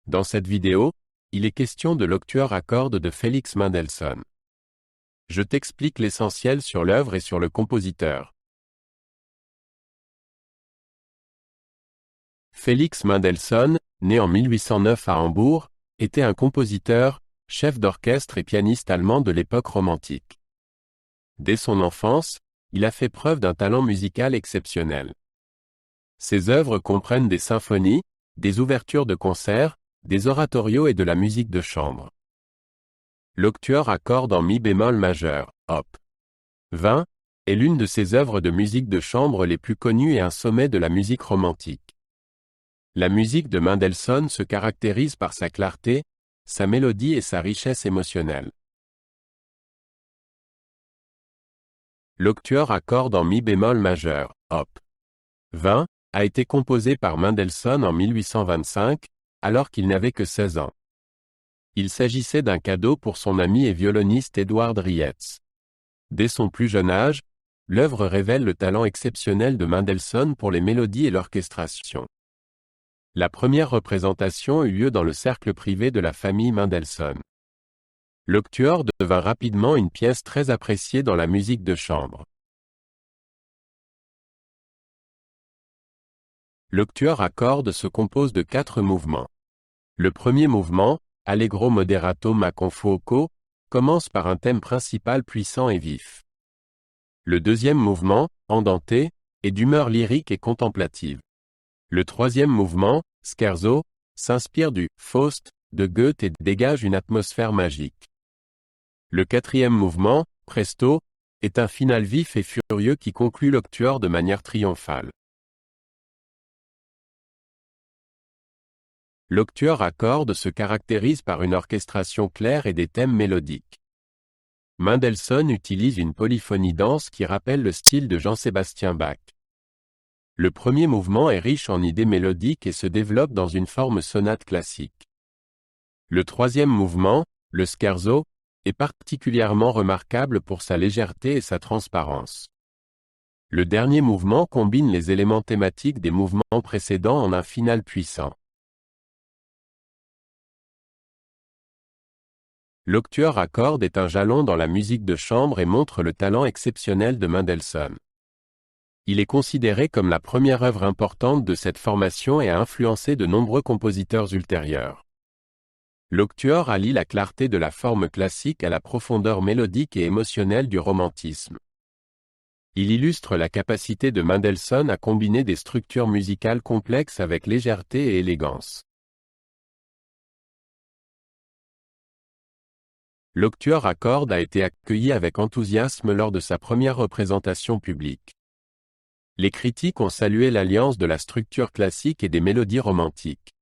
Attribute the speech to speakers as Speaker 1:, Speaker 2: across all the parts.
Speaker 1: Dans cette vidéo, il est question de l'octuor à cordes de Felix Mendelssohn. Je t'explique l'essentiel sur l'œuvre et sur le compositeur. Felix Mendelssohn, né en 1809 à Hambourg, était un compositeur, chef d'orchestre et pianiste allemand de l'époque romantique. Dès son enfance, il a fait preuve d'un talent musical exceptionnel. Ses œuvres comprennent des symphonies, des ouvertures de concerts, des oratorios et de la musique de chambre. L'octuor à cordes en mi bémol majeur, op. 20, est l'une de ses œuvres de musique de chambre les plus connues et un sommet de la musique romantique. La musique de Mendelssohn se caractérise par sa clarté, sa mélodie et sa richesse émotionnelle. L'octuor à cordes en mi bémol majeur, op. 20, a été composé par Mendelssohn en 1825, alors qu'il n'avait que 16 ans. Il s'agissait d'un cadeau pour son ami et violoniste Eduard Rietz. Dès son plus jeune âge, l'œuvre révèle le talent exceptionnel de Mendelssohn pour les mélodies et l'orchestration. La première représentation eut lieu dans le cercle privé de la famille Mendelssohn. L'octuor devint rapidement une pièce très appréciée dans la musique de chambre. L'octuor à cordes se compose de 4 mouvements. Le premier mouvement, Allegro moderato ma con fuoco, commence par un thème principal puissant et vif. Le deuxième mouvement, Andante, est d'humeur lyrique et contemplative. Le troisième mouvement, Scherzo, s'inspire du Faust de Goethe et dégage une atmosphère magique. Le quatrième mouvement, Presto, est un final vif et furieux qui conclut l'octuor de manière triomphale. L'octuor à cordes se caractérise par une orchestration claire et des thèmes mélodiques. Mendelssohn utilise une polyphonie dense qui rappelle le style de Jean-Sébastien Bach. Le premier mouvement est riche en idées mélodiques et se développe dans une forme sonate classique. Le troisième mouvement, le scherzo, est particulièrement remarquable pour sa légèreté et sa transparence. Le dernier mouvement combine les éléments thématiques des mouvements précédents en un final puissant. L'octuor à cordes est un jalon dans la musique de chambre et montre le talent exceptionnel de Mendelssohn. Il est considéré comme la première œuvre importante de cette formation et a influencé de nombreux compositeurs ultérieurs. L'octuor allie la clarté de la forme classique à la profondeur mélodique et émotionnelle du romantisme. Il illustre la capacité de Mendelssohn à combiner des structures musicales complexes avec légèreté et élégance. L'octuor à cordes a été accueilli avec enthousiasme lors de sa première représentation publique. Les critiques ont salué l'alliance de la structure classique et des mélodies romantiques.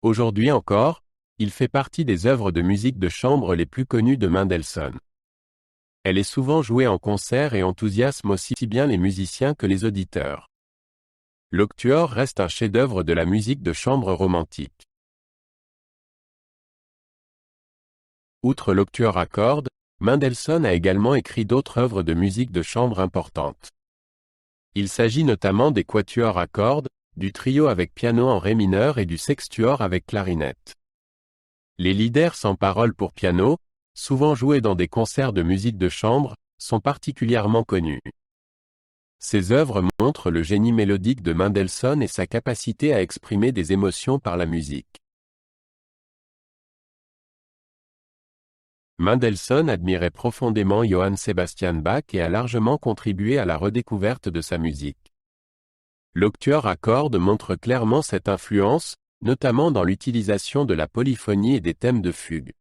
Speaker 1: Aujourd'hui encore, il fait partie des œuvres de musique de chambre les plus connues de Mendelssohn. Elle est souvent jouée en concert et enthousiasme aussi bien les musiciens que les auditeurs. L'octuor reste un chef-d'œuvre de la musique de chambre romantique. Outre l'octuor à cordes, Mendelssohn a également écrit d'autres œuvres de musique de chambre importantes. Il s'agit notamment des quatuors à cordes, du trio avec piano en ré mineur et du sextuor avec clarinette. Les lieder sans paroles pour piano, souvent joués dans des concerts de musique de chambre, sont particulièrement connus. Ces œuvres montrent le génie mélodique de Mendelssohn et sa capacité à exprimer des émotions par la musique. Mendelssohn admirait profondément Johann Sebastian Bach et a largement contribué à la redécouverte de sa musique. L'octuor à cordes montre clairement cette influence, notamment dans l'utilisation de la polyphonie et des thèmes de fugue.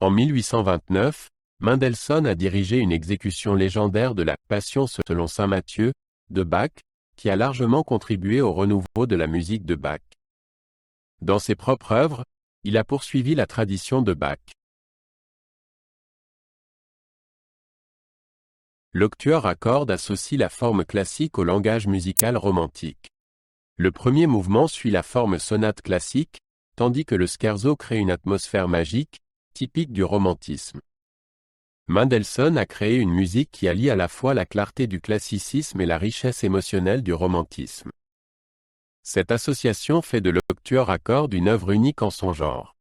Speaker 1: En 1829, Mendelssohn a dirigé une exécution légendaire de la Passion selon saint Matthieu, de Bach, qui a largement contribué au renouveau de la musique de Bach. Dans ses propres œuvres, il a poursuivi la tradition de Bach. L'octuor à cordes associe la forme classique au langage musical romantique. Le premier mouvement suit la forme sonate classique, tandis que le scherzo crée une atmosphère magique, typique du romantisme. Mendelssohn a créé une musique qui allie à la fois la clarté du classicisme et la richesse émotionnelle du romantisme. Cette association fait de l'octuor à cordes une œuvre unique en son genre.